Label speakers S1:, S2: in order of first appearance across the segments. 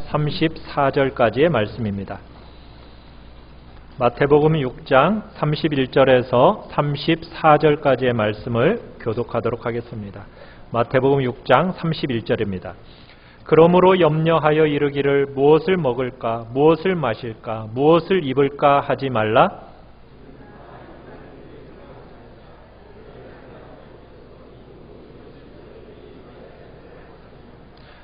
S1: 34절까지의 말씀입니다. 마태복음 6장 31절에서 34절까지의 말씀을 교독하도록 하겠습니다. 마태복음 6장 31절입니다. 그러므로 염려하여 이르기를 무엇을 먹을까, 무엇을 마실까, 무엇을 입을까 하지 말라.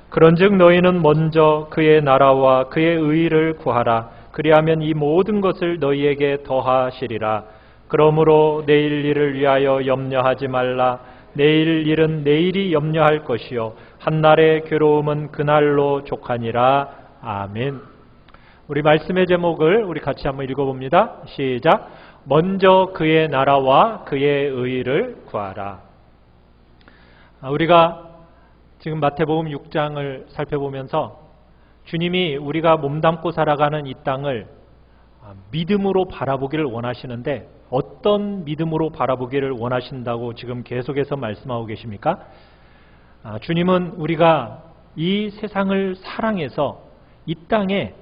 S1: 그런즉 너희는 먼저 그의 나라와 그의 의를 구하라. 그리하면 이 모든 것을 너희에게 더하시리라. 그러므로 내일 일을 위하여 염려하지 말라. 내일 일은 내일이 염려할 것이요 한날의 괴로움은 그날로 족하니라. 아멘. 우리 말씀의 제목을 우리 같이 한번 읽어봅니다. 시작. 먼저 그의 나라와 그의 의를 구하라. 우리가 지금 마태복음 6장을 살펴보면서 주님이 우리가 몸담고 살아가는 이 땅을 믿음으로 바라보기를 원하시는데 어떤 믿음으로 바라보기를 원하신다고 지금 계속해서 말씀하고 계십니까? 주님은 우리가 이 세상을 사랑해서 이 땅에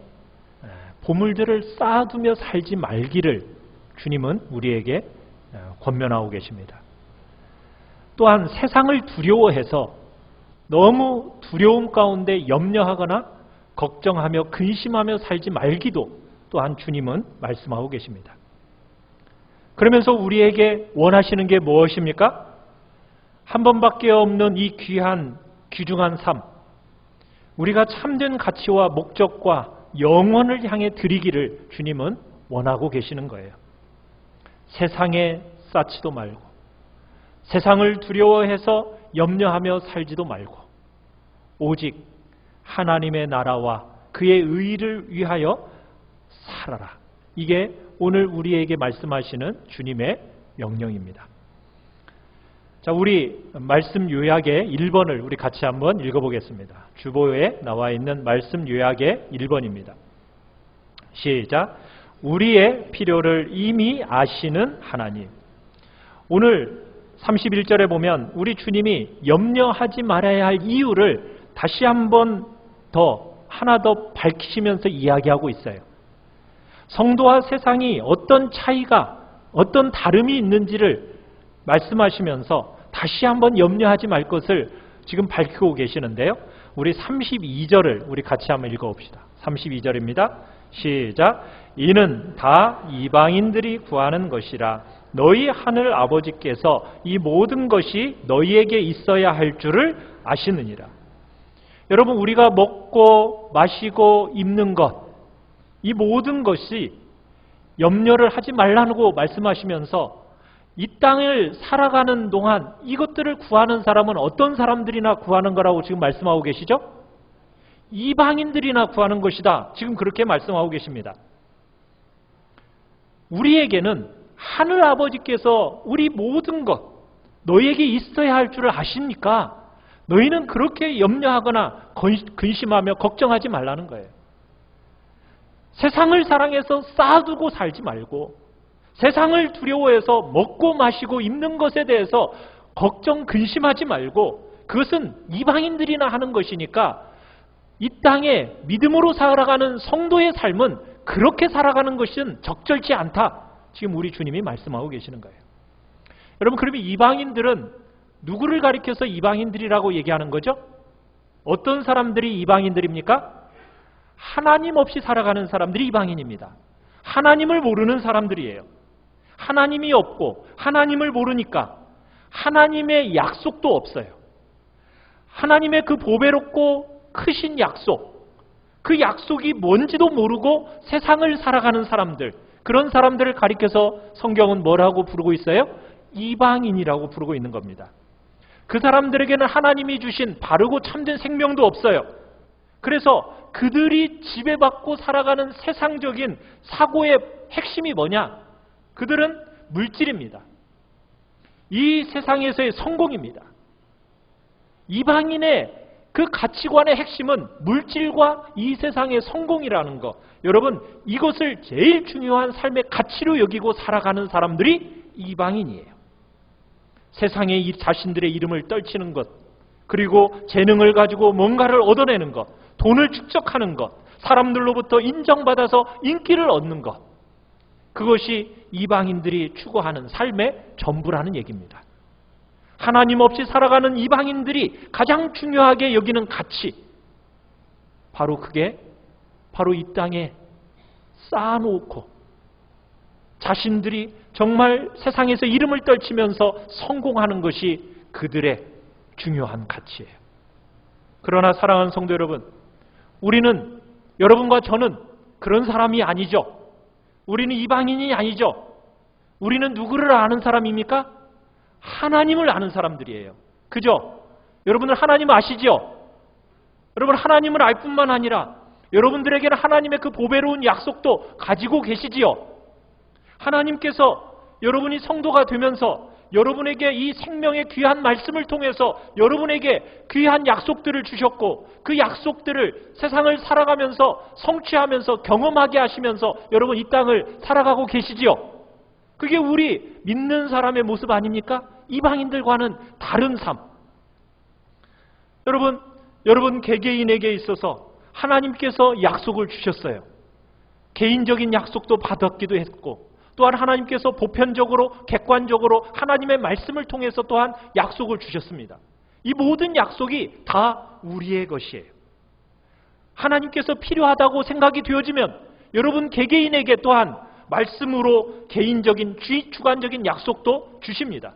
S1: 보물들을 쌓아두며 살지 말기를 주님은 우리에게 권면하고 계십니다. 또한 세상을 두려워해서 너무 두려움 가운데 염려하거나 걱정하며 근심하며 살지 말기도 또한 주님은 말씀하고 계십니다. 그러면서 우리에게 원하시는 게 무엇입니까? 한 번밖에 없는 이 귀한 귀중한 삶, 우리가 참된 가치와 목적과 영혼을 향해 드리기를 주님은 원하고 계시는 거예요. 세상에 쌓지도 말고 세상을 두려워해서 염려하며 살지도 말고 오직 하나님의 나라와 그의 의를 위하여 살아라. 이게 오늘 우리에게 말씀하시는 주님의 명령입니다. 자, 우리 말씀 요약의 1번을 우리 같이 한번 읽어보겠습니다. 주보에 나와 있는 말씀 요약의 1번입니다. 시작. 우리의 필요를 이미 아시는 하나님. 오늘 31절에 보면 우리 주님이 염려하지 말아야 할 이유를 다시 한번 하나 더 밝히시면서 이야기하고 있어요. 성도와 세상이 어떤 차이가, 어떤 다름이 있는지를 말씀하시면서 다시 한번 염려하지 말 것을 지금 밝히고 계시는데요. 우리 32절을 우리 같이 한번 읽어봅시다. 32절입니다. 시작. 이는 다 이방인들이 구하는 것이라. 너희 하늘 아버지께서 이 모든 것이 너희에게 있어야 할 줄을 아시느니라. 여러분, 우리가 먹고 마시고 입는 것, 이 모든 것이 염려를 하지 말라고 말씀하시면서 이 땅을 살아가는 동안 이것들을 구하는 사람은 어떤 사람들이나 구하는 거라고 지금 말씀하고 계시죠? 이방인들이나 구하는 것이다. 지금 그렇게 말씀하고 계십니다. 우리에게는 하늘 아버지께서 우리 모든 것, 너희에게 있어야 할 줄을 아십니까? 너희는 그렇게 염려하거나 근심하며 걱정하지 말라는 거예요. 세상을 사랑해서 쌓아두고 살지 말고 세상을 두려워해서 먹고 마시고 입는 것에 대해서 걱정 근심하지 말고 그것은 이방인들이나 하는 것이니까 이 땅에 믿음으로 살아가는 성도의 삶은 그렇게 살아가는 것은 적절치 않다. 지금 우리 주님이 말씀하고 계시는 거예요. 여러분, 그러면 이방인들은 누구를 가리켜서 이방인들이라고 얘기하는 거죠? 어떤 사람들이 이방인들입니까? 하나님 없이 살아가는 사람들이 이방인입니다. 하나님을 모르는 사람들이에요. 하나님이 없고 하나님을 모르니까 하나님의 약속도 없어요. 하나님의 그 보배롭고 크신 약속, 그 약속이 뭔지도 모르고 세상을 살아가는 사람들, 그런 사람들을 가리켜서 성경은 뭐라고 부르고 있어요? 이방인이라고 부르고 있는 겁니다. 그 사람들에게는 하나님이 주신 바르고 참된 생명도 없어요. 그래서 그들이 지배받고 살아가는 세상적인 사고의 핵심이 뭐냐? 그들은 물질입니다. 이 세상에서의 성공입니다. 이방인의 그 가치관의 핵심은 물질과 이 세상의 성공이라는 것. 여러분, 이것을 제일 중요한 삶의 가치로 여기고 살아가는 사람들이 이방인이에요. 세상에 이 자신들의 이름을 떨치는 것, 그리고 재능을 가지고 뭔가를 얻어내는 것, 돈을 축적하는 것, 사람들로부터 인정받아서 인기를 얻는 것, 그것이 이방인들이 추구하는 삶의 전부라는 얘기입니다. 하나님 없이 살아가는 이방인들이 가장 중요하게 여기는 가치, 바로 그게 바로 이 땅에 쌓아놓고 자신들이 정말 세상에서 이름을 떨치면서 성공하는 것이 그들의 중요한 가치예요. 그러나 사랑하는 성도 여러분, 우리는, 여러분과 저는 그런 사람이 아니죠. 우리는 이방인이 아니죠. 우리는 누구를 아는 사람입니까? 하나님을 아는 사람들이에요. 그죠? 여러분들 하나님 아시죠? 여러분 하나님을 알 뿐만 아니라 여러분들에게는 하나님의 그 보배로운 약속도 가지고 계시지요. 하나님께서 여러분이 성도가 되면서 여러분에게 이 생명의 귀한 말씀을 통해서 여러분에게 귀한 약속들을 주셨고, 그 약속들을 세상을 살아가면서 성취하면서 경험하게 하시면서 여러분 이 땅을 살아가고 계시지요. 그게 우리 믿는 사람의 모습 아닙니까? 이방인들과는 다른 삶. 여러분 개개인에게 있어서 하나님께서 약속을 주셨어요. 개인적인 약속도 받았기도 했고, 또한 하나님께서 보편적으로 객관적으로 하나님의 말씀을 통해서 또한 약속을 주셨습니다. 이 모든 약속이 다 우리의 것이에요. 하나님께서 필요하다고 생각이 되어지면 여러분 개개인에게 또한 말씀으로 개인적인 주관적인 약속도 주십니다.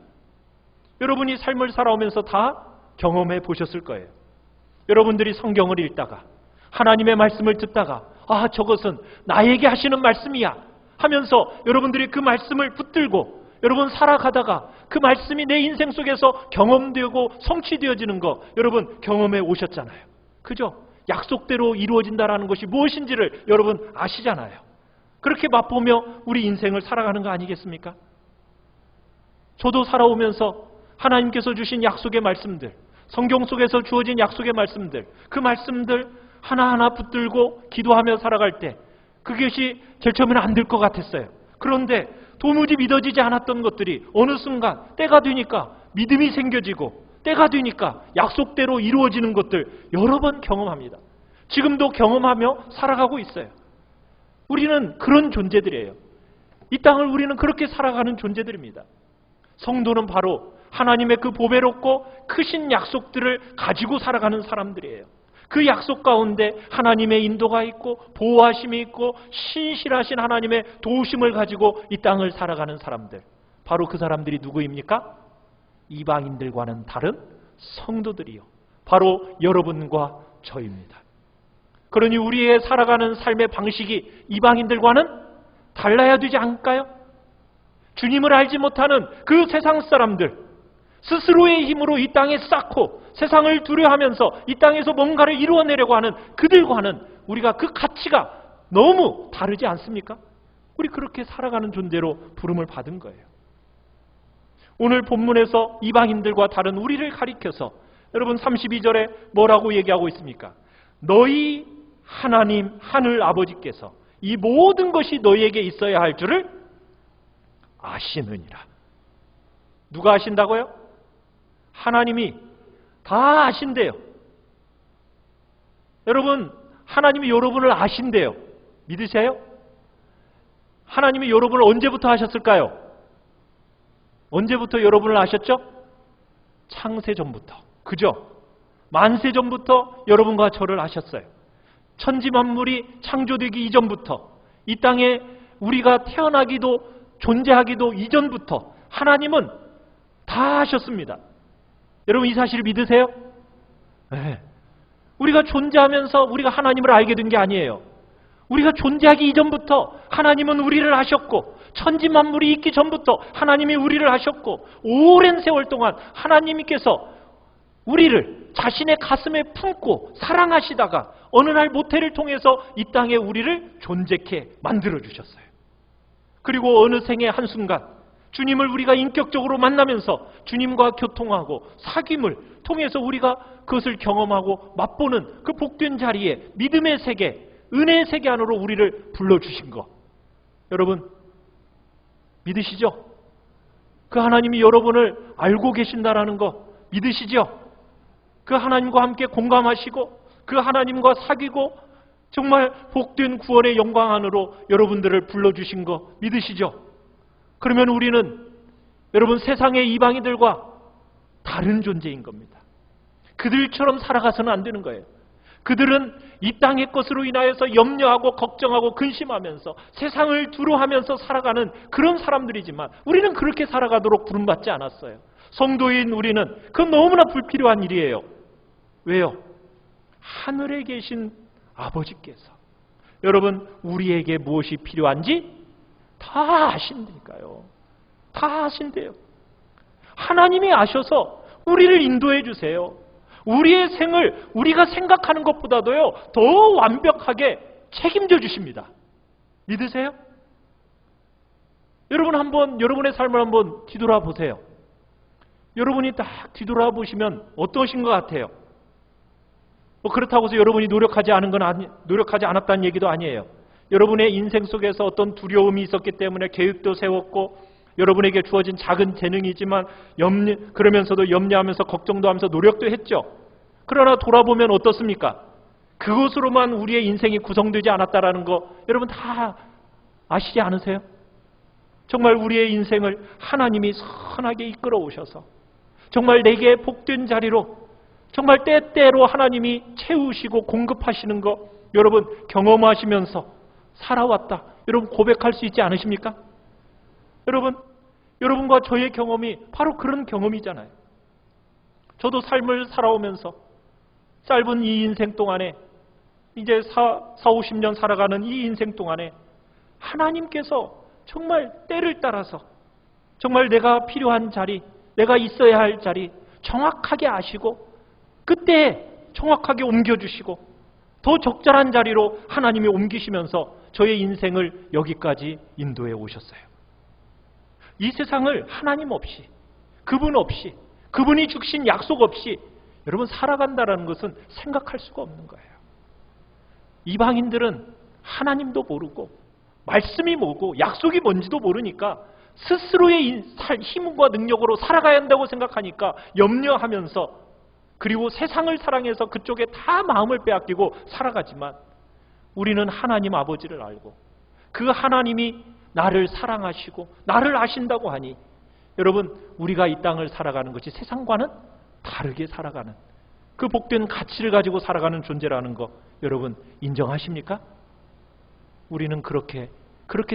S1: 여러분이 삶을 살아오면서 다 경험해 보셨을 거예요. 여러분들이 성경을 읽다가 하나님의 말씀을 듣다가 저것은 나에게 하시는 말씀이야 하면서 여러분들이 그 말씀을 붙들고 여러분 살아가다가 그 말씀이 내 인생 속에서 경험되고 성취되어지는 거 여러분 경험해 오셨잖아요. 그죠? 약속대로 이루어진다는 것이 무엇인지를 여러분 아시잖아요. 그렇게 맛보며 우리 인생을 살아가는 거 아니겠습니까? 저도 살아오면서 하나님께서 주신 약속의 말씀들, 성경 속에서 주어진 약속의 말씀들, 그 말씀들 하나하나 붙들고 기도하며 살아갈 때 그것이 제일 처음에는 안 될 것 같았어요. 그런데 도무지 믿어지지 않았던 것들이 어느 순간 때가 되니까 믿음이 생겨지고, 때가 되니까 약속대로 이루어지는 것들 여러 번 경험합니다. 지금도 경험하며 살아가고 있어요. 우리는 그런 존재들이에요. 이 땅을 우리는 그렇게 살아가는 존재들입니다. 성도는 바로 하나님의 그 보배롭고 크신 약속들을 가지고 살아가는 사람들이에요. 그 약속 가운데 하나님의 인도가 있고 보호하심이 있고 신실하신 하나님의 도우심을 가지고 이 땅을 살아가는 사람들, 바로 그 사람들이 누구입니까? 이방인들과는 다른 성도들이요, 바로 여러분과 저입니다. 그러니 우리의 살아가는 삶의 방식이 이방인들과는 달라야 되지 않을까요? 주님을 알지 못하는 그 세상 사람들, 스스로의 힘으로 이 땅에 쌓고 세상을 두려워하면서 이 땅에서 뭔가를 이루어내려고 하는 그들과는 우리가 그 가치가 너무 다르지 않습니까? 우리 그렇게 살아가는 존재로 부름을 받은 거예요. 오늘 본문에서 이방인들과 다른 우리를 가리켜서 여러분 32절에 뭐라고 얘기하고 있습니까? 너희 하나님 하늘 아버지께서 이 모든 것이 너희에게 있어야 할 줄을 아시느니라. 누가 아신다고요? 하나님이 다 아신대요. 여러분, 하나님이 여러분을 아신대요. 믿으세요? 하나님이 여러분을 언제부터 아셨을까요? 언제부터 여러분을 아셨죠? 창세 전부터. 그죠? 만세 전부터 여러분과 저를 아셨어요. 천지 만물이 창조되기 이전부터, 이 땅에 우리가 태어나기도 존재하기도 이전부터 하나님은 다 아셨습니다. 여러분 이 사실을 믿으세요? 네. 우리가 존재하면서 우리가 하나님을 알게 된 게 아니에요. 우리가 존재하기 이전부터 하나님은 우리를 아셨고, 천지 만물이 있기 전부터 하나님이 우리를 아셨고, 오랜 세월 동안 하나님께서 우리를 자신의 가슴에 품고 사랑하시다가 어느 날 모태를 통해서 이 땅에 우리를 존재케 만들어 주셨어요. 그리고 어느 생의 한순간 주님을 우리가 인격적으로 만나면서 주님과 교통하고 사귐을 통해서 우리가 그것을 경험하고 맛보는 그 복된 자리에 믿음의 세계, 은혜의 세계 안으로 우리를 불러주신 것, 여러분 믿으시죠? 그 하나님이 여러분을 알고 계신다라는 거 믿으시죠? 그 하나님과 함께 공감하시고 그 하나님과 사귀고 정말 복된 구원의 영광 안으로 여러분들을 불러주신 거 믿으시죠? 그러면 우리는 여러분 세상의 이방인들과 다른 존재인 겁니다. 그들처럼 살아가서는 안 되는 거예요. 그들은 이 땅의 것으로 인하여서 염려하고 걱정하고 근심하면서 세상을 두려워하면서 살아가는 그런 사람들이지만 우리는 그렇게 살아가도록 부름받지 않았어요. 성도인 우리는 그건 너무나 불필요한 일이에요. 왜요? 하늘에 계신 아버지께서 여러분 우리에게 무엇이 필요한지 다 아신다니까요. 다 아신대요. 하나님이 아셔서 우리를 인도해 주세요. 우리의 생을 우리가 생각하는 것보다도요 더 완벽하게 책임져 주십니다. 믿으세요? 여러분 한번 여러분의 삶을 한번 뒤돌아 보세요. 여러분이 딱 뒤돌아 보시면 어떠신 것 같아요? 그렇다고 해서 여러분이 노력하지 않았다는 얘기도 아니에요. 여러분의 인생 속에서 어떤 두려움이 있었기 때문에 계획도 세웠고 여러분에게 주어진 작은 재능이지만 그러면서도 염려하면서 걱정도 하면서 노력도 했죠. 그러나 돌아보면 어떻습니까? 그것으로만 우리의 인생이 구성되지 않았다라는 거 여러분 다 아시지 않으세요? 정말 우리의 인생을 하나님이 선하게 이끌어 오셔서 정말 내게 복된 자리로 정말 때때로 하나님이 채우시고 공급하시는 거 여러분 경험하시면서 살아왔다. 여러분 고백할 수 있지 않으십니까? 여러분과 저의 경험이 바로 그런 경험이잖아요. 저도 삶을 살아오면서 짧은 이 인생 동안에 이제 40-50년 살아가는 이 인생 동안에 하나님께서 정말 때를 따라서 정말 내가 필요한 자리, 내가 있어야 할 자리 정확하게 아시고 그때 정확하게 옮겨주시고 더 적절한 자리로 하나님이 옮기시면서 저의 인생을 여기까지 인도해 오셨어요. 이 세상을 하나님 없이 그분 없이 그분이 주신 약속 없이 여러분 살아간다는 것은 생각할 수가 없는 거예요. 이방인들은 하나님도 모르고 말씀이 뭐고 약속이 뭔지도 모르니까 스스로의 힘과 능력으로 살아가야 한다고 생각하니까 염려하면서 그리고 세상을 사랑해서 그쪽에 다 마음을 빼앗기고 살아가지만 우리는 하나님 아버지를 알고 그 하나님이 나를 사랑하시고 나를 아신다고 하니 여러분 우리가 이 땅을 살아가는 것이 세상과는 다르게 살아가는 그 복된 가치를 가지고 살아가는 존재라는 거 여러분 인정하십니까? 우리는 그렇게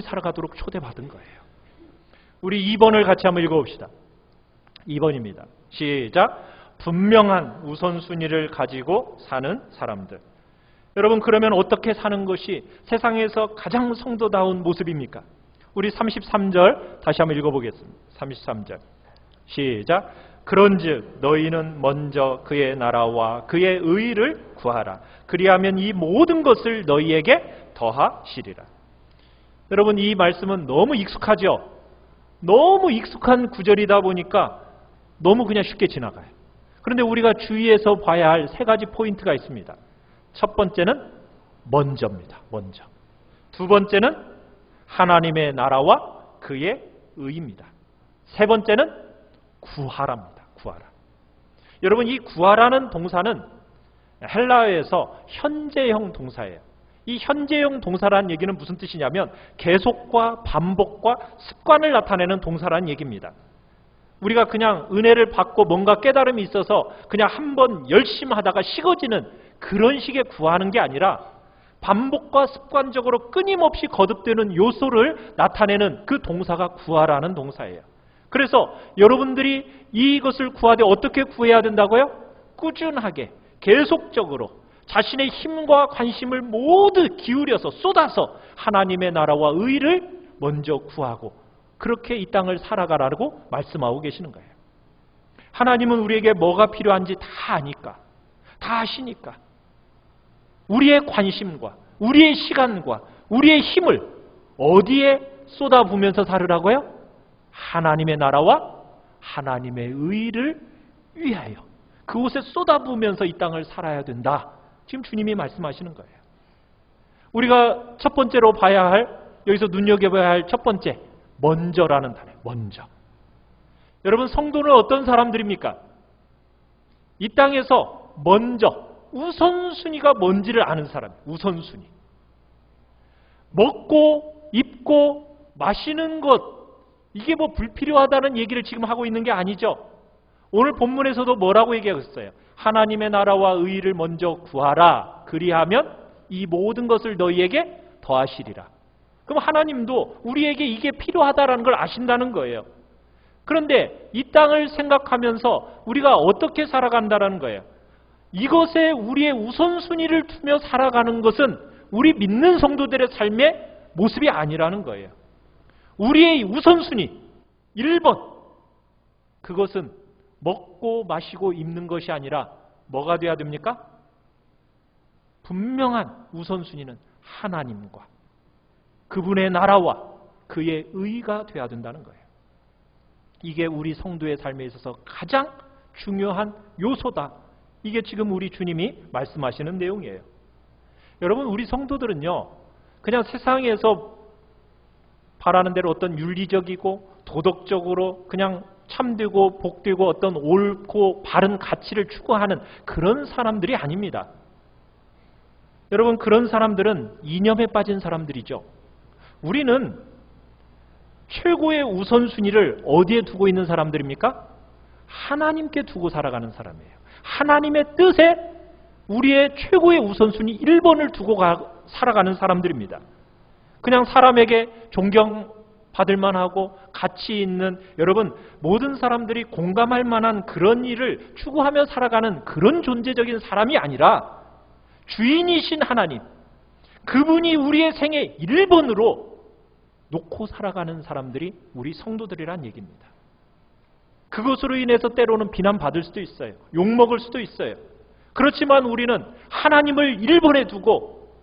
S1: 살아가도록 초대받은 거예요. 우리 2번을 같이 한번 읽어봅시다. 2번입니다. 시작. 분명한 우선순위를 가지고 사는 사람들. 여러분 그러면 어떻게 사는 것이 세상에서 가장 성도다운 모습입니까? 우리 33절 다시 한번 읽어보겠습니다. 33절 시작. 그런즉 너희는 먼저 그의 나라와 그의 의를 구하라. 그리하면 이 모든 것을 너희에게 더하시리라. 여러분 이 말씀은 너무 익숙하죠? 너무 익숙한 구절이다 보니까 너무 그냥 쉽게 지나가요. 그런데 우리가 주의해서 봐야 할 3가지 포인트가 있습니다. 첫 번째는 먼저입니다. 먼저. 두 번째는 하나님의 나라와 그의 의입니다. 세 번째는 구하라입니다. 구하라. 여러분 이 구하라는 동사는 헬라어에서 현재형 동사예요. 이 현재형 동사라는 얘기는 무슨 뜻이냐면 계속과 반복과 습관을 나타내는 동사라는 얘기입니다. 우리가 그냥 은혜를 받고 뭔가 깨달음이 있어서 그냥 한번 열심히 하다가 식어지는 그런 식의 구하는 게 아니라 반복과 습관적으로 끊임없이 거듭되는 요소를 나타내는 그 동사가 구하라는 동사예요. 그래서 여러분들이 이것을 구하되 어떻게 구해야 된다고요? 꾸준하게 계속적으로 자신의 힘과 관심을 모두 기울여서 쏟아서 하나님의 나라와 의를 먼저 구하고 그렇게 이 땅을 살아가라고 말씀하고 계시는 거예요. 하나님은 우리에게 뭐가 필요한지 다 아니까, 다 아시니까 우리의 관심과 우리의 시간과 우리의 힘을 어디에 쏟아부으면서 살으라고요? 하나님의 나라와 하나님의 의를 위하여 그곳에 쏟아부으면서 이 땅을 살아야 된다. 지금 주님이 말씀하시는 거예요. 우리가 첫 번째로 봐야 할, 여기서 눈여겨봐야 할 첫 번째, 먼저라는 단어. 먼저. 여러분 성도는 어떤 사람들입니까? 이 땅에서 먼저 우선순위가 뭔지를 아는 사람, 우선순위. 먹고 입고 마시는 것, 이게 뭐 불필요하다는 얘기를 지금 하고 있는 게 아니죠. 오늘 본문에서도 뭐라고 얘기하겠어요? 하나님의 나라와 의의를 먼저 구하라. 그리하면 이 모든 것을 너희에게 더하시리라. 그럼 하나님도 우리에게 이게 필요하다는 걸 아신다는 거예요. 그런데 이 땅을 생각하면서 우리가 어떻게 살아간다는 거예요. 이것에 우리의 우선순위를 두며 살아가는 것은 우리 믿는 성도들의 삶의 모습이 아니라는 거예요. 우리의 우선순위 1번, 그것은 먹고 마시고 입는 것이 아니라 뭐가 돼야 됩니까? 분명한 우선순위는 하나님과 그분의 나라와 그의 의가 돼야 된다는 거예요. 이게 우리 성도의 삶에 있어서 가장 중요한 요소다. 이게 지금 우리 주님이 말씀하시는 내용이에요. 여러분, 우리 성도들은요, 그냥 세상에서 바라는 대로 어떤 윤리적이고 도덕적으로 그냥 참되고 복되고 어떤 옳고 바른 가치를 추구하는 그런 사람들이 아닙니다. 여러분, 그런 사람들은 이념에 빠진 사람들이죠. 우리는 최고의 우선순위를 어디에 두고 있는 사람들입니까? 하나님께 두고 살아가는 사람이에요. 하나님의 뜻에 우리의 최고의 우선순위 1번을 두고 살아가는 사람들입니다. 그냥 사람에게 존경받을 만하고 가치 있는, 여러분, 모든 사람들이 공감할 만한 그런 일을 추구하며 살아가는 그런 존재적인 사람이 아니라 주인이신 하나님, 그분이 우리의 생애 1번으로 놓고 살아가는 사람들이 우리 성도들이란 얘기입니다. 그것으로 인해서 때로는 비난받을 수도 있어요. 욕먹을 수도 있어요. 그렇지만 우리는 하나님을 1번에 두고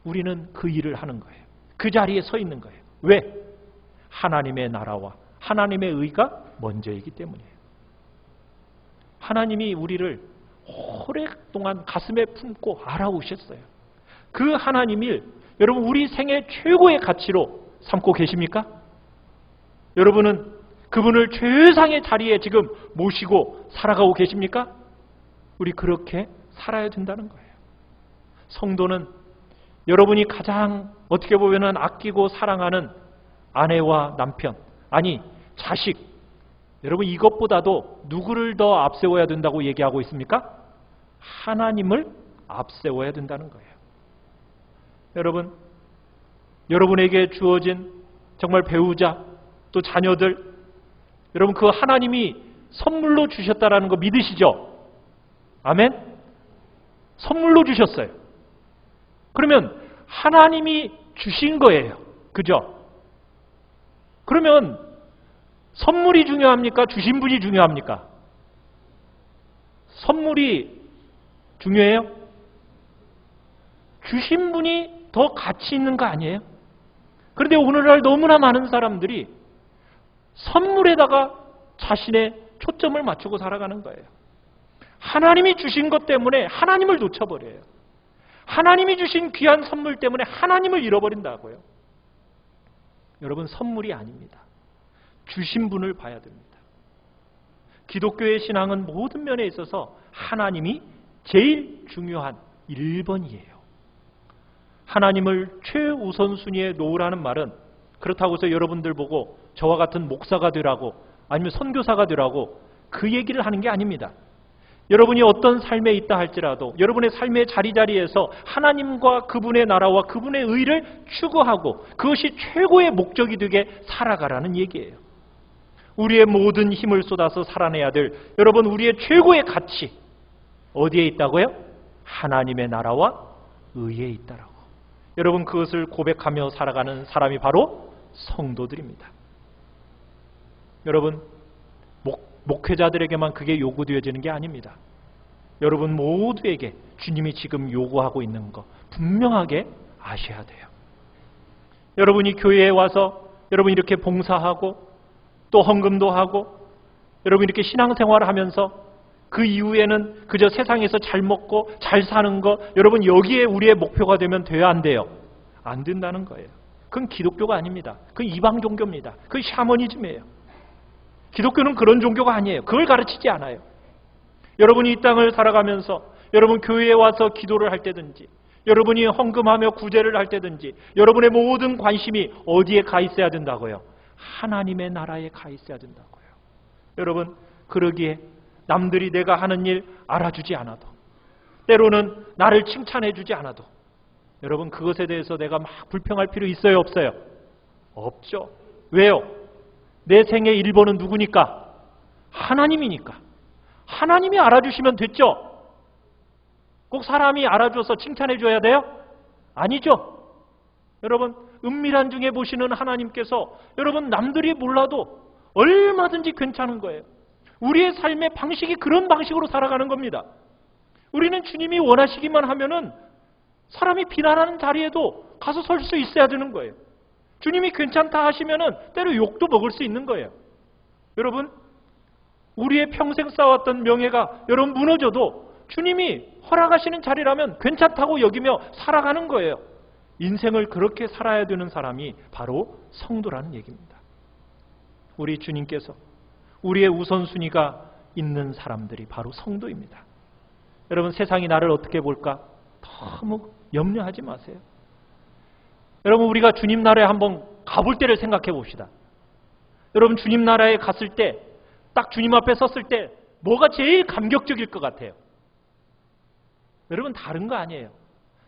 S1: 우리는 그 일을 하는 거예요. 그 자리에 서 있는 거예요. 왜? 하나님의 나라와 하나님의 의가 먼저이기 때문이에요. 하나님이 우리를 오랫동안 가슴에 품고 알아오셨어요. 그 하나님을 여러분 우리 생애 최고의 가치로 삼고 계십니까? 여러분은 그분을 최상의 자리에 지금 모시고 살아가고 계십니까? 우리 그렇게 살아야 된다는 거예요. 성도는 여러분이 가장 어떻게 보면 아끼고 사랑하는 아내와 남편, 아니 자식, 여러분 이것보다도 누구를 더 앞세워야 된다고 얘기하고 있습니까? 하나님을 앞세워야 된다는 거예요. 여러분, 여러분에게 주어진 정말 배우자, 또 자녀들, 여러분 그 하나님이 선물로 주셨다라는 거 믿으시죠? 아멘? 선물로 주셨어요. 그러면 하나님이 주신 거예요. 그죠? 그러면 선물이 중요합니까? 주신 분이 중요합니까? 선물이 중요해요? 주신 분이 더 가치 있는 거 아니에요? 그런데 오늘날 너무나 많은 사람들이 선물에다가 자신의 초점을 맞추고 살아가는 거예요. 하나님이 주신 것 때문에 하나님을 놓쳐버려요. 하나님이 주신 귀한 선물 때문에 하나님을 잃어버린다고요. 여러분, 선물이 아닙니다. 주신 분을 봐야 됩니다. 기독교의 신앙은 모든 면에 있어서 하나님이 제일 중요한 1번이에요. 하나님을 최우선순위에 놓으라는 말은 그렇다고 해서 여러분들 보고 저와 같은 목사가 되라고 아니면 선교사가 되라고 그 얘기를 하는 게 아닙니다. 여러분이 어떤 삶에 있다 할지라도 여러분의 삶의 자리자리에서 하나님과 그분의 나라와 그분의 의를 추구하고 그것이 최고의 목적이 되게 살아가라는 얘기예요. 우리의 모든 힘을 쏟아서 살아내야 될 여러분 우리의 최고의 가치 어디에 있다고요? 하나님의 나라와 의에 있다라고. 여러분 그것을 고백하며 살아가는 사람이 바로 성도들입니다. 여러분 목회자들에게만 그게 요구되어지는 게 아닙니다. 여러분 모두에게 주님이 지금 요구하고 있는 거 분명하게 아셔야 돼요. 여러분이 교회에 와서 여러분 이렇게 봉사하고 또 헌금도 하고 여러분 이렇게 신앙생활을 하면서 그 이후에는 그저 세상에서 잘 먹고 잘 사는 거 여러분 여기에 우리의 목표가 되면 돼야 안 돼요? 안 된다는 거예요. 그건 기독교가 아닙니다. 그건 이방 종교입니다. 그건 샤머니즘이에요. 기독교는 그런 종교가 아니에요. 그걸 가르치지 않아요. 여러분이 이 땅을 살아가면서 여러분 교회에 와서 기도를 할 때든지, 여러분이 헌금하며 구제를 할 때든지, 여러분의 모든 관심이 어디에 가 있어야 된다고요? 하나님의 나라에 가 있어야 된다고요. 여러분, 그러기에 남들이 내가 하는 일 알아주지 않아도, 때로는 나를 칭찬해 주지 않아도, 여러분 그것에 대해서 내가 막 불평할 필요 있어요, 없어요? 없죠. 왜요? 내 생의 1번은 누구니까? 하나님이니까. 하나님이 알아주시면 됐죠. 꼭 사람이 알아줘서 칭찬해 줘야 돼요? 아니죠. 여러분, 은밀한 중에 보시는 하나님께서 여러분 남들이 몰라도 얼마든지 괜찮은 거예요. 우리의 삶의 방식이 그런 방식으로 살아가는 겁니다. 우리는 주님이 원하시기만 하면은 사람이 비난하는 자리에도 가서 설 수 있어야 되는 거예요. 주님이 괜찮다 하시면은 때로 욕도 먹을 수 있는 거예요. 여러분, 우리의 평생 쌓았던 명예가 여러분 무너져도 주님이 허락하시는 자리라면 괜찮다고 여기며 살아가는 거예요. 인생을 그렇게 살아야 되는 사람이 바로 성도라는 얘기입니다. 우리 주님께서 우리의 우선순위가 있는 사람들이 바로 성도입니다. 여러분, 세상이 나를 어떻게 볼까? 너무 염려하지 마세요. 여러분, 우리가 주님 나라에 한번 가볼 때를 생각해 봅시다. 여러분, 주님 나라에 갔을 때, 딱 주님 앞에 섰을 때 뭐가 제일 감격적일 것 같아요? 여러분, 다른 거 아니에요.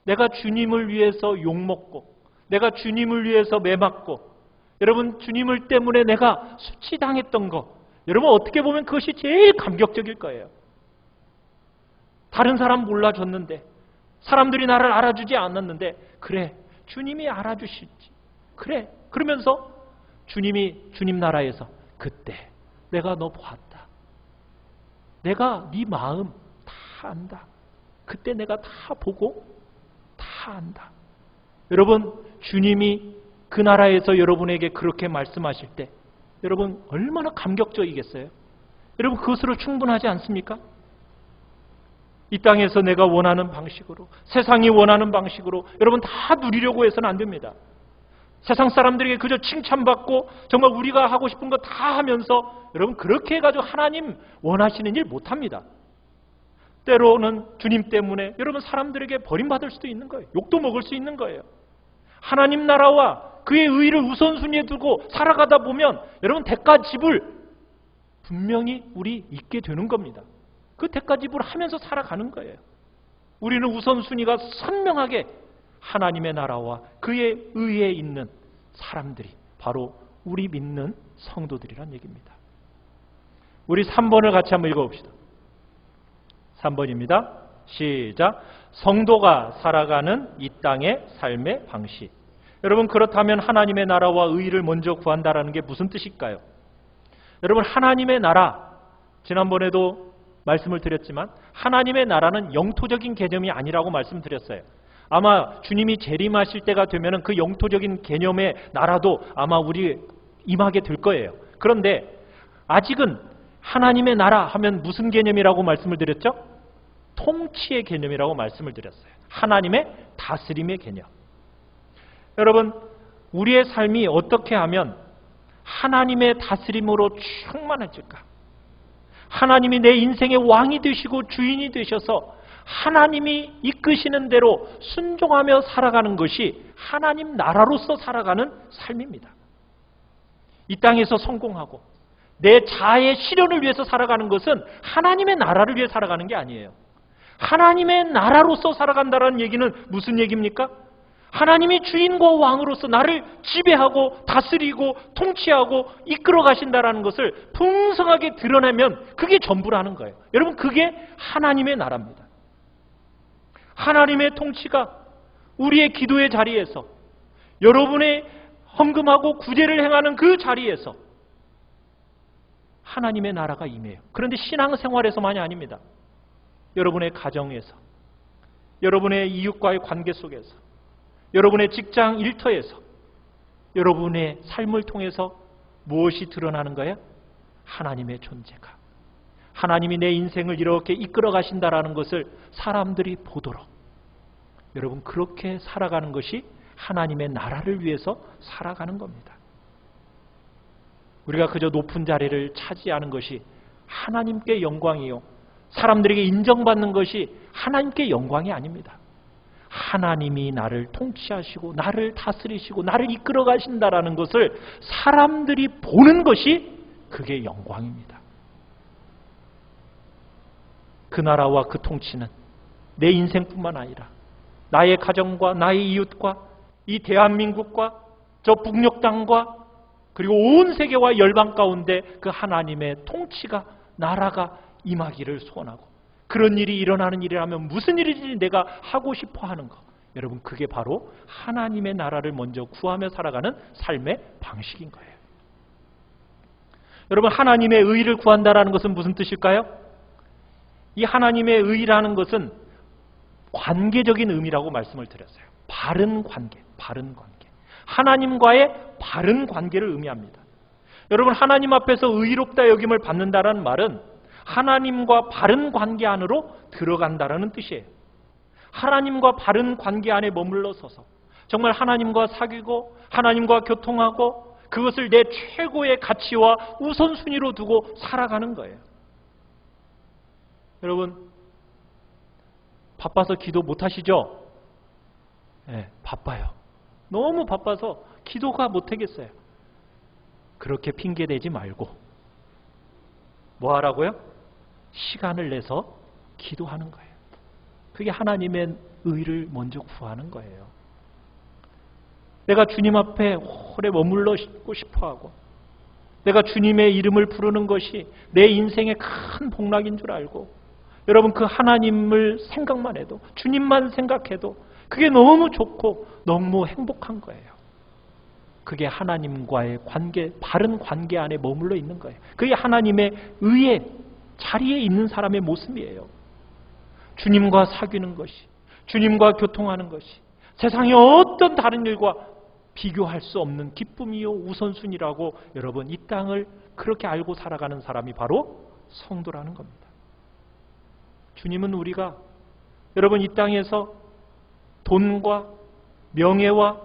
S1: 내가 주님을 위해서 욕먹고, 내가 주님을 위해서 매맞고, 여러분 주님을 때문에 내가 수치당했던 거, 여러분 어떻게 보면 그것이 제일 감격적일 거예요. 다른 사람 몰라줬는데, 사람들이 나를 알아주지 않았는데, 그래 주님이 알아주실지, 그래 그러면서 주님이 주님 나라에서 그때 내가 너 보았다, 내가 네 마음 다 안다, 그때 내가 다 보고 다 안다. 여러분, 주님이 그 나라에서 여러분에게 그렇게 말씀하실 때 여러분 얼마나 감격적이겠어요? 여러분, 그것으로 충분하지 않습니까? 이 땅에서 내가 원하는 방식으로, 세상이 원하는 방식으로 여러분 다 누리려고 해서는 안 됩니다. 세상 사람들에게 그저 칭찬받고 정말 우리가 하고 싶은 거 다 하면서 여러분 그렇게 해가지고 하나님 원하시는 일 못합니다. 때로는 주님 때문에 여러분 사람들에게 버림받을 수도 있는 거예요. 욕도 먹을 수 있는 거예요. 하나님 나라와 그의 의를 우선순위에 두고 살아가다 보면 여러분 대가 지불 분명히 우리 있게 되는 겁니다. 그 대가 지불을 하면서 살아가는 거예요. 우리는 우선순위가 선명하게 하나님의 나라와 그의 의에 있는 사람들이 바로 우리 믿는 성도들이란 얘기입니다. 우리 3번을 같이 한번 읽어봅시다. 3번입니다. 시작. 성도가 살아가는 이 땅의 삶의 방식. 여러분, 그렇다면 하나님의 나라와 의를 먼저 구한다라는 게 무슨 뜻일까요? 여러분, 하나님의 나라, 지난번에도 말씀을 드렸지만 하나님의 나라는 영토적인 개념이 아니라고 말씀드렸어요. 아마 주님이 재림하실 때가 되면 그 영토적인 개념의 나라도 아마 우리 임하게 될 거예요. 그런데 아직은 하나님의 나라 하면 무슨 개념이라고 말씀을 드렸죠? 통치의 개념이라고 말씀을 드렸어요. 하나님의 다스림의 개념. 여러분, 우리의 삶이 어떻게 하면 하나님의 다스림으로 충만해질까? 하나님이 내 인생의 왕이 되시고 주인이 되셔서 하나님이 이끄시는 대로 순종하며 살아가는 것이 하나님 나라로서 살아가는 삶입니다. 이 땅에서 성공하고 내 자아의 실현을 위해서 살아가는 것은 하나님의 나라를 위해 살아가는 게 아니에요. 하나님의 나라로서 살아간다는 얘기는 무슨 얘기입니까? 하나님이 주인과 왕으로서 나를 지배하고 다스리고 통치하고 이끌어 가신다는 것을 풍성하게 드러내면 그게 전부라는 거예요. 여러분, 그게 하나님의 나라입니다. 하나님의 통치가 우리의 기도의 자리에서, 여러분의 헌금하고 구제를 행하는 그 자리에서 하나님의 나라가 임해요. 그런데 신앙생활에서만이 아닙니다. 여러분의 가정에서, 여러분의 이웃과의 관계 속에서, 여러분의 직장 일터에서, 여러분의 삶을 통해서 무엇이 드러나는 거예요? 하나님의 존재가. 하나님이 내 인생을 이렇게 이끌어 가신다라는 것을 사람들이 보도록 여러분 그렇게 살아가는 것이 하나님의 나라를 위해서 살아가는 겁니다. 우리가 그저 높은 자리를 차지하는 것이 하나님께 영광이요 사람들에게 인정받는 것이 하나님께 영광이 아닙니다. 하나님이 나를 통치하시고 나를 다스리시고 나를 이끌어 가신다라는 것을 사람들이 보는 것이 그게 영광입니다. 그 나라와 그 통치는 내 인생뿐만 아니라 나의 가정과 나의 이웃과 이 대한민국과 저 북녘 땅과 그리고 온 세계와 열방 가운데 그 하나님의 통치가 나라가 임하기를 소원하고, 그런 일이 일어나는 일이라면 무슨 일이든지 내가 하고 싶어 하는 것, 여러분 그게 바로 하나님의 나라를 먼저 구하며 살아가는 삶의 방식인 거예요. 여러분, 하나님의 의를 구한다라는 것은 무슨 뜻일까요? 이 하나님의 의라는 것은 관계적인 의미라고 말씀을 드렸어요. 바른 관계, 바른 관계. 하나님과의 바른 관계를 의미합니다. 여러분, 하나님 앞에서 의롭다 여김을 받는다라는 말은 하나님과 바른 관계 안으로 들어간다라는 뜻이에요. 하나님과 바른 관계 안에 머물러 서서 정말 하나님과 사귀고 하나님과 교통하고 그것을 내 최고의 가치와 우선순위로 두고 살아가는 거예요. 여러분, 바빠서 기도 못 하시죠? 네, 바빠요. 너무 바빠서 기도가 못 하겠어요. 그렇게 핑계대지 말고 뭐 하라고요? 시간을 내서 기도하는 거예요. 그게 하나님의 의를 먼저 구하는 거예요. 내가 주님 앞에 오래 머물러 있고 싶어하고 내가 주님의 이름을 부르는 것이 내 인생의 큰 복락인 줄 알고, 여러분 그 하나님을 생각만 해도, 주님만 생각해도 그게 너무 좋고 너무 행복한 거예요. 그게 하나님과의 관계, 바른 관계 안에 머물러 있는 거예요. 그게 하나님의 의의 자리에 있는 사람의 모습이에요. 주님과 사귀는 것이, 주님과 교통하는 것이 세상의 어떤 다른 일과 비교할 수 없는 기쁨이요 우선순위라고, 여러분 이 땅을 그렇게 알고 살아가는 사람이 바로 성도라는 겁니다. 주님은 우리가 여러분 이 땅에서 돈과 명예와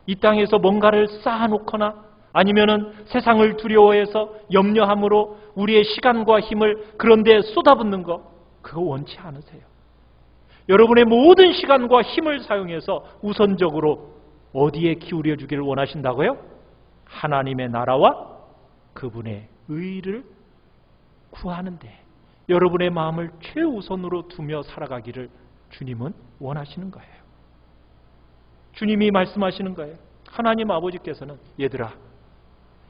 S1: 이 땅에서 뭔가를 쌓아놓거나 아니면은 세상을 두려워해서 염려함으로 우리의 시간과 힘을 그런 데 쏟아붓는 거, 그거 원치 않으세요. 여러분의 모든 시간과 힘을 사용해서 우선적으로 어디에 기울여 주기를 원하신다고요? 하나님의 나라와 그분의 의를 구하는데 여러분의 마음을 최우선으로 두며 살아가기를 주님은 원하시는 거예요. 주님이 말씀하시는 거예요. 하나님 아버지께서는 얘들아,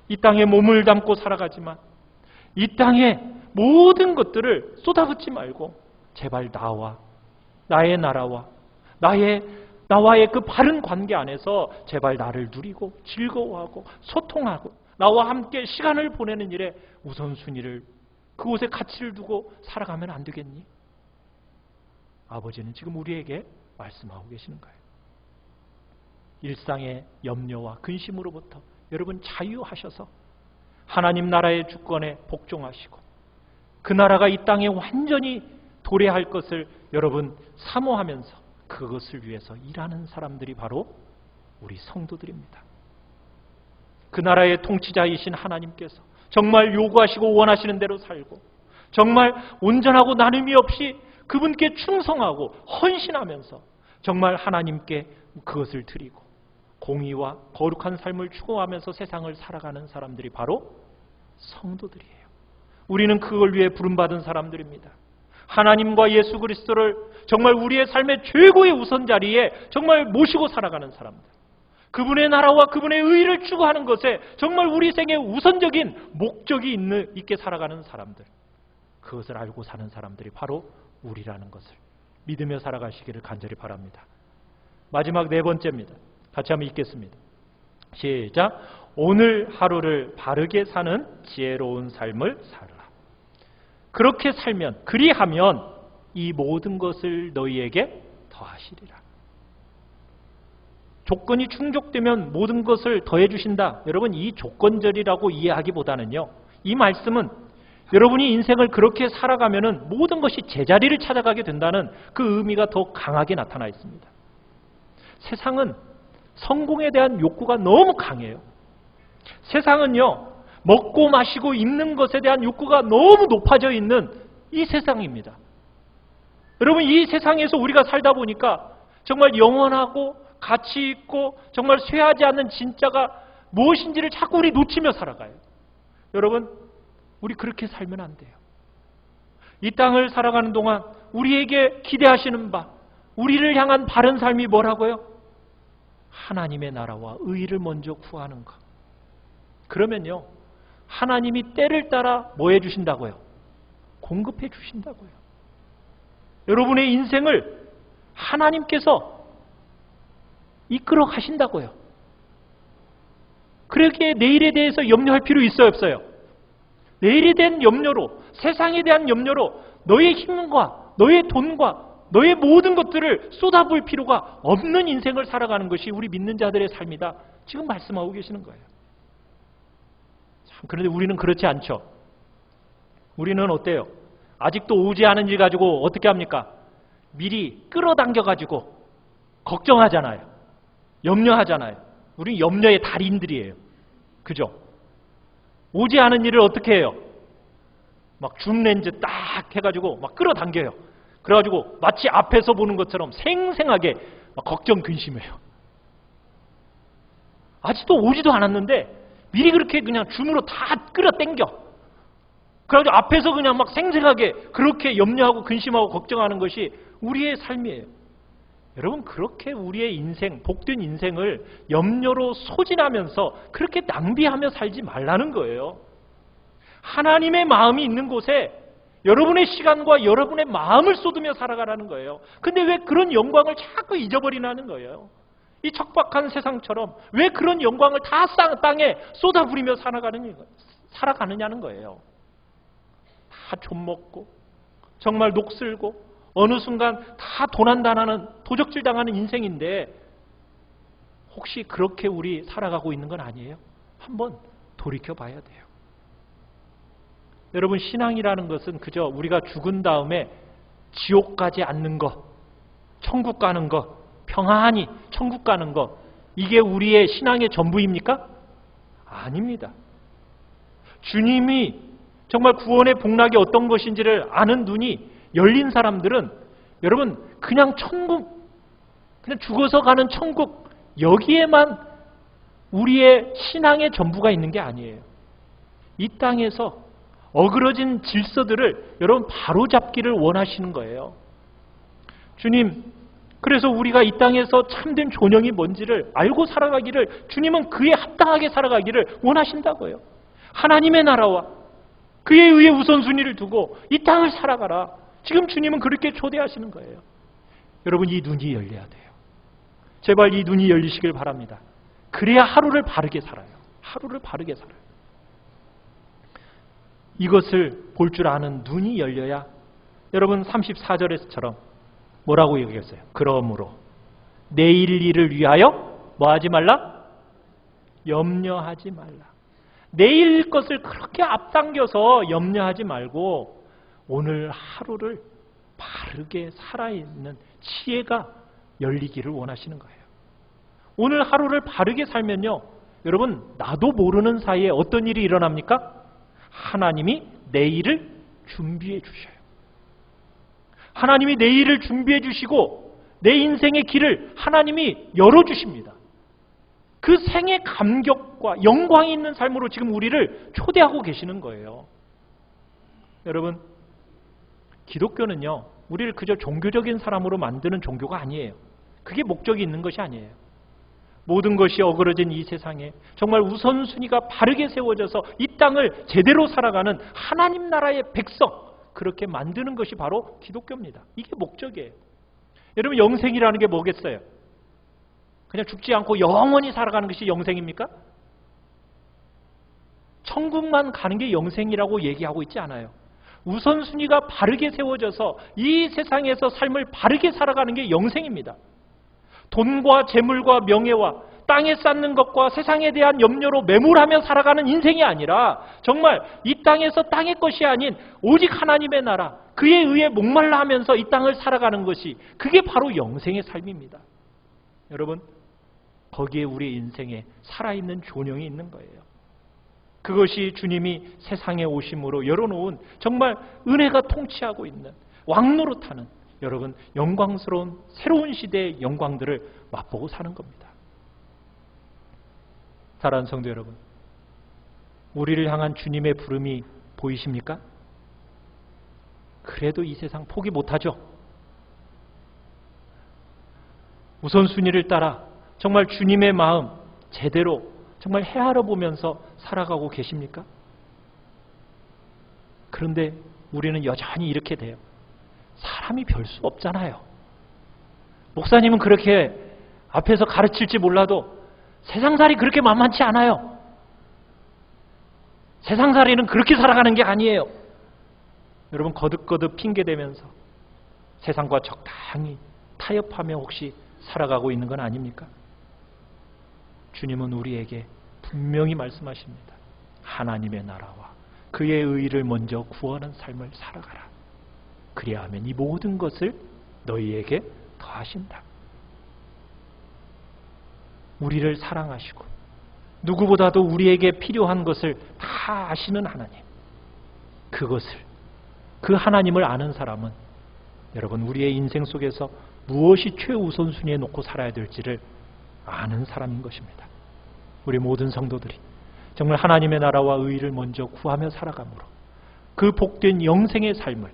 S1: 이 땅에 몸을 담고 살아가지만 이 땅에 모든 것들을 쏟아붓지 말고 제발 나와 나의 나라와 나와의 그 바른 관계 안에서 제발 나를 누리고 즐거워하고 소통하고 나와 함께 시간을 보내는 일에 우선순위를, 그곳에 가치를 두고 살아가면 안 되겠니? 아버지는 지금 우리에게 말씀하고 계시는 거예요. 일상의 염려와 근심으로부터 여러분 자유하셔서 하나님 나라의 주권에 복종하시고 그 나라가 이 땅에 완전히 도래할 것을 여러분 사모하면서 그것을 위해서 일하는 사람들이 바로 우리 성도들입니다. 그 나라의 통치자이신 하나님께서 정말 요구하시고 원하시는 대로 살고 정말 온전하고 나눔이 없이 그분께 충성하고 헌신하면서 정말 하나님께 그것을 드리고 공의와 거룩한 삶을 추구하면서 세상을 살아가는 사람들이 바로 성도들이에요. 우리는 그걸 위해 부름받은 사람들입니다. 하나님과 예수 그리스도를 정말 우리의 삶의 최고의 우선 자리에 정말 모시고 살아가는 사람들, 그분의 나라와 그분의 의를 추구하는 것에 정말 우리 생의 우선적인 목적이 있게 살아가는 사람들, 그것을 알고 사는 사람들이 바로 우리라는 것을 믿으며 살아가시기를 간절히 바랍니다. 마지막 네 번째입니다. 같이 한번 읽겠습니다. 시작. 오늘 하루를 바르게 사는 지혜로운 삶을 살아라. 그렇게 살면, 그리하면 이 모든 것을 너희에게 더하시리라. 조건이 충족되면 모든 것을 더해 주신다. 여러분, 이 조건절이라고 이해하기보다는요, 이 말씀은 여러분이 인생을 그렇게 살아가면은 모든 것이 제자리를 찾아가게 된다는 그 의미가 더 강하게 나타나 있습니다. 세상은 성공에 대한 욕구가 너무 강해요. 세상은요, 먹고 마시고 입는 것에 대한 욕구가 너무 높아져 있는 이 세상입니다. 여러분, 이 세상에서 우리가 살다 보니까 정말 영원하고 가치 있고 정말 쇠하지 않는 진짜가 무엇인지를 자꾸 우리 놓치며 살아가요. 여러분, 우리 그렇게 살면 안 돼요. 이 땅을 살아가는 동안 우리에게 기대하시는 바, 우리를 향한 바른 삶이 뭐라고요? 하나님의 나라와 의를 먼저 구하는 것. 그러면요, 하나님이 때를 따라 뭐 해주신다고요? 공급해 주신다고요. 여러분의 인생을 하나님께서 이끌어 가신다고요. 그러기에 내일에 대해서 염려할 필요 있어요, 없어요? 내일에 대한 염려로, 세상에 대한 염려로 너의 힘과 너의 돈과 너의 모든 것들을 쏟아부을 필요가 없는 인생을 살아가는 것이 우리 믿는 자들의 삶이다. 지금 말씀하고 계시는 거예요. 그런데 우리는 그렇지 않죠. 우리는 어때요? 아직도 오지 않은 일 가지고 어떻게 합니까? 미리 끌어당겨 가지고 걱정하잖아요. 염려하잖아요. 우리 염려의 달인들이에요. 그죠? 오지 않은 일을 어떻게 해요? 막 줌렌즈 딱 해가지고 막 끌어당겨요. 그래가지고 마치 앞에서 보는 것처럼 생생하게 막 걱정 근심해요. 아직도 오지도 않았는데 미리 그렇게 그냥 줌으로 다 끌어당겨. 그래가지고 앞에서 그냥 막 생생하게 그렇게 염려하고 근심하고 걱정하는 것이 우리의 삶이에요. 여러분, 그렇게 우리의 인생, 복된 인생을 염려로 소진하면서 그렇게 낭비하며 살지 말라는 거예요. 하나님의 마음이 있는 곳에 여러분의 시간과 여러분의 마음을 쏟으며 살아가라는 거예요. 근데 왜 그런 영광을 자꾸 잊어버리냐는 거예요. 이 척박한 세상처럼 왜 그런 영광을 다 땅에 쏟아부리며 살아가느냐는 거예요. 다 좀먹고 정말 녹슬고 어느 순간 다 도난당하는, 도적질 당하는 인생인데 혹시 그렇게 우리 살아가고 있는 건 아니에요? 한번 돌이켜 봐야 돼요. 여러분, 신앙이라는 것은 그저 우리가 죽은 다음에 지옥 가지 않는 것, 천국 가는 것, 평안히 천국 가는 것, 이게 우리의 신앙의 전부입니까? 아닙니다. 주님이 정말 구원의 복락이 어떤 것인지를 아는 눈이 열린 사람들은 여러분 그냥 천국, 그냥 죽어서 가는 천국, 여기에만 우리의 신앙의 전부가 있는 게 아니에요. 이 땅에서 어그러진 질서들을 여러분 바로잡기를 원하시는 거예요. 주님, 그래서 우리가 이 땅에서 참된 존영이 뭔지를 알고 살아가기를, 주님은 그에 합당하게 살아가기를 원하신다고요. 하나님의 나라와 그에 의해 우선순위를 두고 이 땅을 살아가라. 지금 주님은 그렇게 초대하시는 거예요. 여러분, 이 눈이 열려야 돼요. 제발 이 눈이 열리시길 바랍니다. 그래야 하루를 바르게 살아요. 하루를 바르게 살아요. 이것을 볼 줄 아는 눈이 열려야, 여러분 34절에서처럼 뭐라고 얘기했어요? 그러므로 내일 일을 위하여 뭐 하지 말라? 염려하지 말라. 내일 것을 그렇게 앞당겨서 염려하지 말고 오늘 하루를 바르게 살아있는 지혜가 열리기를 원하시는 거예요. 오늘 하루를 바르게 살면요, 여러분 나도 모르는 사이에 어떤 일이 일어납니까? 하나님이 내일을 준비해 주셔요. 하나님이 내일을 준비해 주시고 내 인생의 길을 하나님이 열어주십니다. 그 생의 감격과 영광이 있는 삶으로 지금 우리를 초대하고 계시는 거예요. 여러분, 기독교는요, 우리를 그저 종교적인 사람으로 만드는 종교가 아니에요. 그게 목적이 있는 것이 아니에요. 모든 것이 어그러진 이 세상에 정말 우선순위가 바르게 세워져서 이 땅을 제대로 살아가는 하나님 나라의 백성, 그렇게 만드는 것이 바로 기독교입니다. 이게 목적이에요. 여러분, 영생이라는 게 뭐겠어요? 그냥 죽지 않고 영원히 살아가는 것이 영생입니까? 천국만 가는 게 영생이라고 얘기하고 있지 않아요. 우선순위가 바르게 세워져서 이 세상에서 삶을 바르게 살아가는 게 영생입니다. 돈과 재물과 명예와 땅에 쌓는 것과 세상에 대한 염려로 매몰하며 살아가는 인생이 아니라 정말 이 땅에서 땅의 것이 아닌 오직 하나님의 나라, 그에 의해 목말라 하면서 이 땅을 살아가는 것이, 그게 바로 영생의 삶입니다. 여러분, 거기에 우리 인생에 살아있는 존영이 있는 거예요. 그것이 주님이 세상에 오심으로 열어놓은 정말 은혜가 통치하고 있는 왕노릇하는 여러분 영광스러운 새로운 시대의 영광들을 맛보고 사는 겁니다. 사랑하는 성도 여러분, 우리를 향한 주님의 부름이 보이십니까? 그래도 이 세상 포기 못하죠. 우선순위를 따라 정말 주님의 마음 제대로 정말 헤아려 보면서 살아가고 계십니까? 그런데 우리는 여전히 이렇게 돼요. 사람이 별 수 없잖아요. 목사님은 그렇게 앞에서 가르칠지 몰라도 세상살이 그렇게 만만치 않아요. 세상살이는 그렇게 살아가는 게 아니에요. 여러분 거듭거듭 핑계대면서 세상과 적당히 타협하며 혹시 살아가고 있는 건 아닙니까? 주님은 우리에게 분명히 말씀하십니다. 하나님의 나라와 그의 의의를 먼저 구하는 삶을 살아가라. 그리하면 이 모든 것을 너희에게 더하신다. 우리를 사랑하시고 누구보다도 우리에게 필요한 것을 다 아시는 하나님, 그 하나님을 아는 사람은 여러분 우리의 인생 속에서 무엇이 최우선순위에 놓고 살아야 될지를 아는 사람인 것입니다. 우리 모든 성도들이 정말 하나님의 나라와 의의를 먼저 구하며 살아가므로 그 복된 영생의 삶을,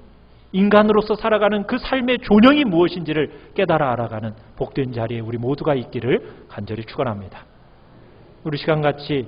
S1: 인간으로서 살아가는 그 삶의 존영이 무엇인지를 깨달아 알아가는 복된 자리에 우리 모두가 있기를 간절히 축원합니다. 우리 시간 같이